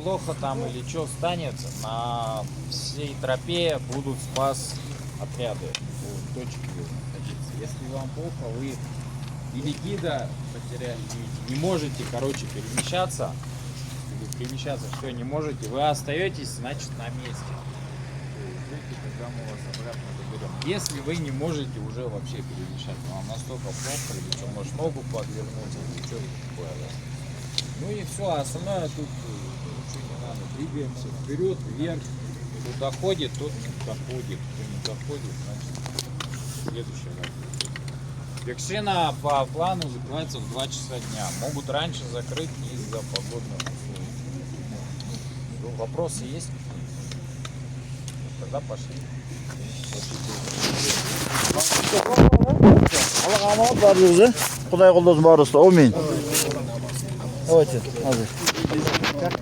плохо там или что станет, на всей тропе будут спас отряды, будут точки находиться. Если вам плохо, вы или гида потеряли, не можете, короче, перемещаться, или перемещаться все не можете, вы остаетесь, значит, на месте. Ждите, когда мы вас обратно заберем. Если вы не можете уже вообще перемещаться, вам настолько плохо, или что, может ногу подвернуть, или что такое, да? Ну и все, а остальное тут ничего не надо. Двигаемся вперед, вверх. Кто доходит, тот доходит. Кто не доходит, значит следующая работа. Вершина по плану закрывается в 2 часа дня. Могут раньше закрыть из-за погодных условий. Ну, вопросы есть? Тогда пошли. Alloh omonat barlig'ingizni. Xudoy qo'ldosh borasida. Amin. Давайте, hozir.